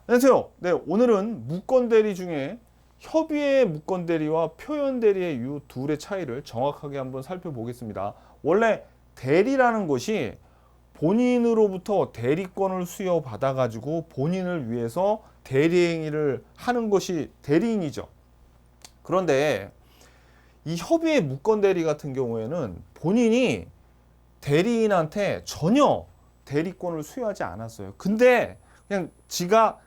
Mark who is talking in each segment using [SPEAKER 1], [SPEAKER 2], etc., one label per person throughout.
[SPEAKER 1] 안녕하세요. 네, 오늘은 무건대리 중에 협의의 무건대리와 표현대리의 이 둘의 차이를 정확하게 한번 살펴보겠습니다. 원래 대리라는 것이 본인으로부터 대리권을 수여받아 가지고 본인을 위해서 대리행위를 하는 것이 대리인이죠. 그런데 이 협의의 무건대리 같은 경우에는 본인이 대리인한테 전혀 대리권을 수여하지 않았어요. 근데 그냥 지가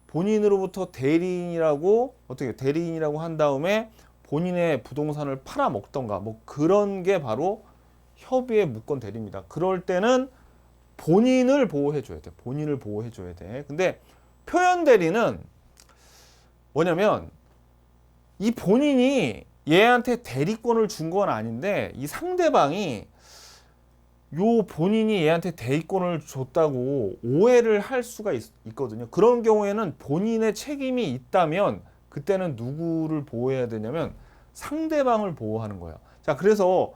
[SPEAKER 1] 본인으로부터 대리인이라고 어떻게 대리인이라고 한 다음에 본인의 부동산을 팔아먹던가 뭐 그런 게 바로 협의의 무권 대리입니다. 그럴 때는 본인을 보호해 줘야 돼. 본인을 보호해 줘야 돼. 근데 표현 대리는 뭐냐면 이 본인이 얘한테 대리권을 준 건 아닌데 이 상대방이 요 본인이 얘한테 대리권을 줬다고 오해를 할 수가 있거든요. 그런 경우에는 본인의 책임이 있다면 그때는 누구를 보호해야 되냐면 상대방을 보호하는 거예요. 자, 그래서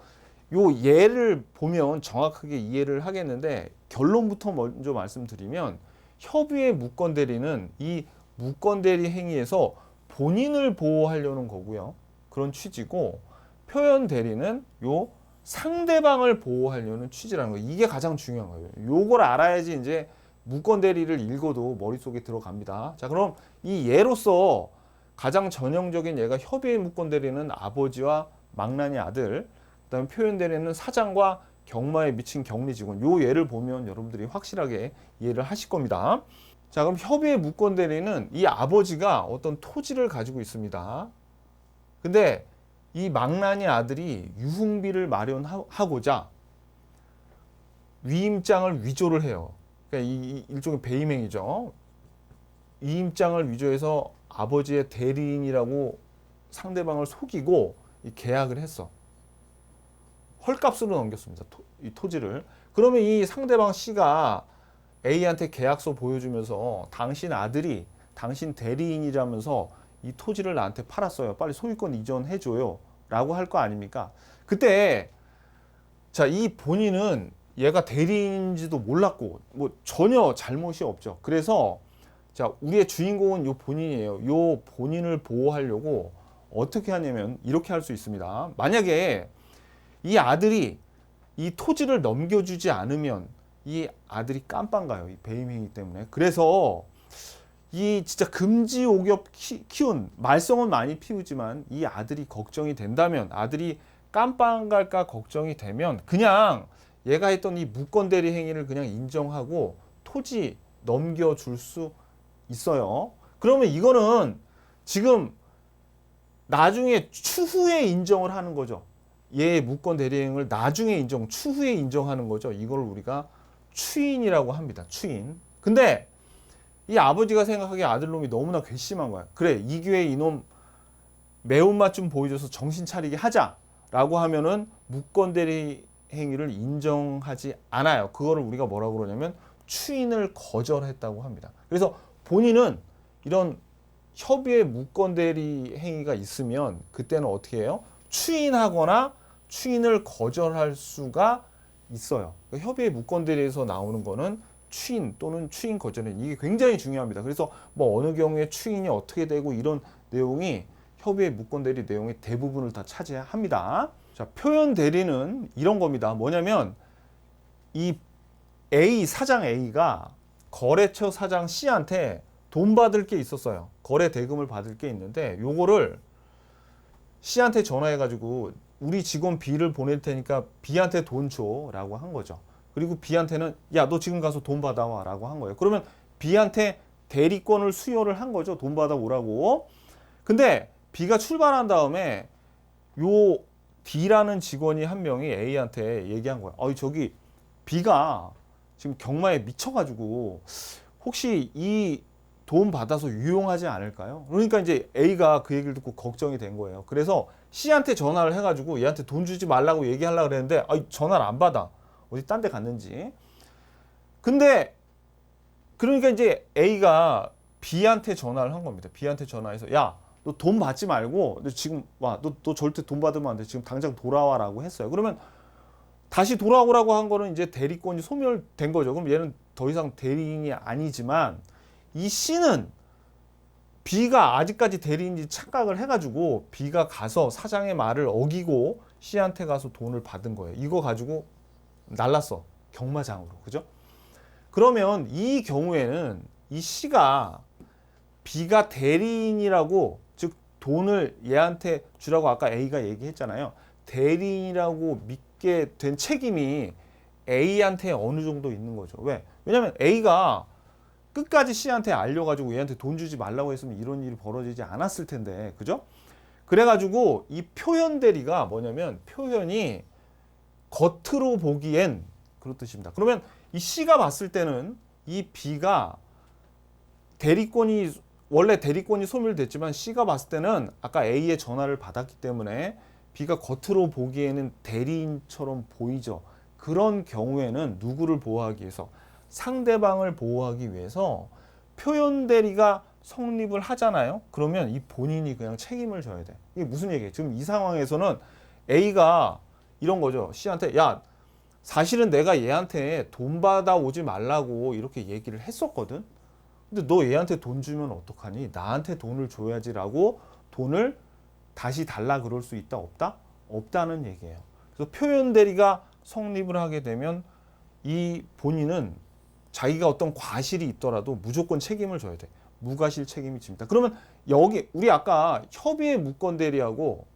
[SPEAKER 1] 요 예를 보면 정확하게 이해를 하겠는데 결론부터 먼저 말씀드리면 협의의 무건대리는 이 무건대리 행위에서 본인을 보호하려는 거고요. 그런 취지고 표현 대리는 요 상대방을 보호하려는 취지라는 거예요. 이게 가장 중요한 거예요. 요걸 알아야지 이제 무권 대리를 읽어도 머릿속에 들어갑니다. 자, 그럼 이 예로서 가장 전형적인 예가 협의의 무권 대리는 아버지와 망나니 아들, 그다음에 표현 대리는 사장과 경마에 미친 격리 직원. 요 예를 보면 여러분들이 확실하게 이해를 하실 겁니다. 자, 그럼 협의의 무권 대리는 이 아버지가 어떤 토지를 가지고 있습니다. 근데 이 망나니 아들이 유흥비를 마련하고자 위임장을 위조를 해요. 그러니까 이 일종의 배임행위죠. 위임장을 위조해서 아버지의 대리인이라고 상대방을 속이고 이 계약을 했어. 헐값으로 넘겼습니다. 이 토지를. 그러면 이 상대방 C가 A한테 계약서 보여주면서 당신 아들이 당신 대리인이라면서 이 토지를 나한테 팔았어요. 빨리 소유권 이전해줘요. 라고 할 거 아닙니까? 그때, 자, 이 본인은 얘가 대리인인지도 몰랐고, 뭐 전혀 잘못이 없죠. 그래서, 자, 우리의 주인공은 요 본인이에요. 요 본인을 보호하려고 어떻게 하냐면 이렇게 할 수 있습니다. 만약에 이 아들이 이 토지를 넘겨주지 않으면 이 아들이 깜빵 가요. 이 배임행위 때문에. 그래서 이 진짜 금지옥엽 키운 말썽은 많이 피우지만 이 아들이 걱정이 된다면 아들이 깜빵 갈까 걱정이 되면 그냥 얘가 했던 이 무건대리 행위를 그냥 인정하고 토지 넘겨줄 수 있어요. 그러면 이거는 지금 나중에 추후에 인정을 하는 거죠. 얘의 무건대리 행위를 나중에 추후에 인정하는 거죠. 이걸 우리가 추인이라고 합니다. 추인. 근데 이 아버지가 생각하기에 아들놈이 너무나 괘씸한 거야. 그래, 이 기회에 이놈 매운맛 좀 보여줘서 정신 차리게 하자라고 하면은 무건대리 행위를 인정하지 않아요. 그거를 우리가 뭐라고 그러냐면 추인을 거절했다고 합니다. 그래서 본인은 이런 협의의 무건대리 행위가 있으면 그때는 어떻게 해요? 추인하거나 추인을 거절할 수가 있어요. 그러니까 협의의 무건대리에서 나오는 거는 추인 또는 추인 거절은 이게 굉장히 중요합니다. 그래서 뭐 어느 경우에 추인이 어떻게 되고 이런 내용이 협의의 무권 대리 내용의 대부분을 다 차지합니다. 자, 표현 대리는 이런 겁니다. 뭐냐면 이 A 사장 A가 거래처 사장 C한테 돈 받을 게 있었어요. 거래 대금을 받을 게 있는데 요거를 C한테 전화해 가지고 우리 직원 B를 보낼 테니까 B한테 돈 줘라고 한 거죠. 그리고 B한테는 야, 너 지금 가서 돈 받아와 라고 한 거예요. 그러면 B한테 대리권을 수여를 한 거죠. 돈 받아오라고. 근데 B가 출발한 다음에 요 D라는 직원이 한 명이 A한테 얘기한 거야. 저기 B가 지금 경마에 미쳐가지고 혹시 이 돈 받아서 유용하지 않을까요? 그러니까 이제 A가 그 얘기를 듣고 걱정이 된 거예요. 그래서 C한테 전화를 해가지고 얘한테 돈 주지 말라고 얘기하려고 그랬는데 전화를 안 받아. 어디 딴 데 갔는지. 근데 그러니까 이제 A가 B한테 전화를 한 겁니다. B한테 전화해서 야, 너 돈 받지 말고 너 지금 와, 너 절대 돈 받으면 안 돼. 지금 당장 돌아와라고 했어요. 그러면 다시 돌아오라고 한 거는 이제 대리권이 소멸된 거죠. 그럼 얘는 더 이상 대리인이 아니지만 이 C는 B가 아직까지 대리인지 착각을 해가지고 B가 가서 사장의 말을 어기고 C한테 가서 돈을 받은 거예요. 이거 가지고 날랐어. 경마장으로. 그죠? 그러면 이 경우에는 이 C가 B가 대리인이라고, 즉 돈을 얘한테 주라고 아까 A가 얘기했잖아요. 대리인이라고 믿게 된 책임이 A한테 어느 정도 있는 거죠. 왜? 왜냐면 A가 끝까지 C한테 알려가지고 얘한테 돈 주지 말라고 했으면 이런 일이 벌어지지 않았을 텐데. 그죠? 그래가지고 이 표현 대리가 뭐냐면 표현이 겉으로 보기엔 그런 뜻입니다. 그러면 이 C가 봤을 때는 이 B가 원래 대리권이 소멸됐지만 C가 봤을 때는 아까 A의 전화를 받았기 때문에 B가 겉으로 보기에는 대리인처럼 보이죠. 그런 경우에는 누구를 보호하기 위해서? 상대방을 보호하기 위해서 표현 대리가 성립을 하잖아요. 그러면 이 본인이 그냥 책임을 져야 돼. 이게 무슨 얘기예요? 지금 이 상황에서는 A가 이런 거죠. C한테 야, 사실은 내가 얘한테 돈 받아 오지 말라고 이렇게 얘기를 했었거든. 근데 너 얘한테 돈 주면 어떡하니? 나한테 돈을 줘야지라고 돈을 다시 달라 그럴 수 있다 없다? 없다는 얘기예요. 그래서 표현 대리가 성립을 하게 되면 이 본인은 자기가 어떤 과실이 있더라도 무조건 책임을 져야 돼. 무과실 책임이 집니다. 그러면 여기 우리 아까 협의의 무권 대리하고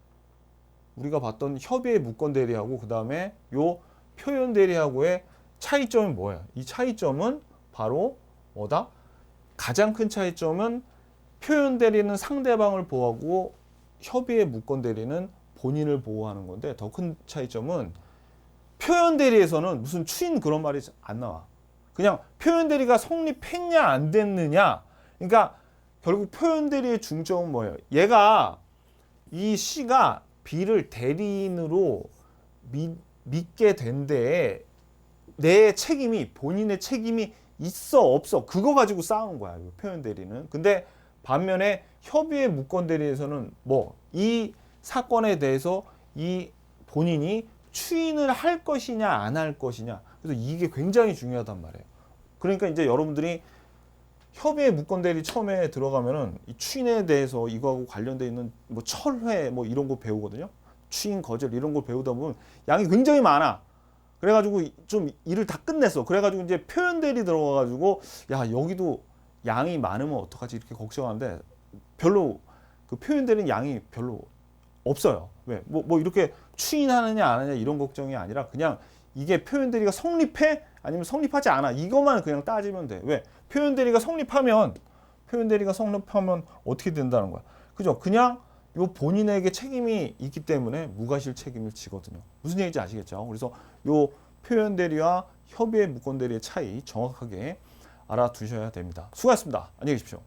[SPEAKER 1] 우리가 봤던 협의의 무권 대리하고 그 다음에 요 표현 대리하고의 차이점이 뭐예요? 이 차이점은 바로 뭐다? 가장 큰 차이점은 표현 대리는 상대방을 보호하고 협의의 무권 대리는 본인을 보호하는 건데, 더 큰 차이점은 표현 대리에서는 무슨 추인 그런 말이 안 나와. 그냥 표현 대리가 성립했냐 안 됐느냐. 그러니까 결국 표현 대리의 중점은 뭐예요? 얘가 이 C가 B를 대리인으로 믿게 된 데에 내 책임이, 본인의 책임이 있어 없어, 그거 가지고 싸우는 거야, 표현 대리는. 근데 반면에 협의의 무권 대리에서는 뭐 이 사건에 대해서 이 본인이 추인을 할 것이냐 안 할 것이냐. 그래서 이게 굉장히 중요하단 말이에요. 그러니까 이제 여러분들이 협의의 무권 대리 처음에 들어가면은 이 추인에 대해서 이거하고 관련돼 있는 뭐 철회 뭐 이런 거 배우거든요. 추인 거절 이런 거 배우다 보면 양이 굉장히 많아. 그래가지고 좀 일을 다 끝냈어. 그래가지고 이제 표현 대리 들어가가지고 야, 여기도 양이 많으면 어떡하지 이렇게 걱정하는데 별로 그 표현 대리는 양이 별로 없어요. 왜? 뭐 이렇게 추인하느냐 안 하느냐 이런 걱정이 아니라 그냥 이게 표현 대리가 성립해? 아니면 성립하지 않아? 이것만 그냥 따지면 돼. 왜? 표현 대리가 성립하면 어떻게 된다는 거야? 그죠? 그냥 요 본인에게 책임이 있기 때문에 무과실 책임을 지거든요. 무슨 얘기인지 아시겠죠? 그래서 요 표현 대리와 협의의 무권 대리의 차이 정확하게 알아두셔야 됩니다. 수고하셨습니다. 안녕히 계십시오.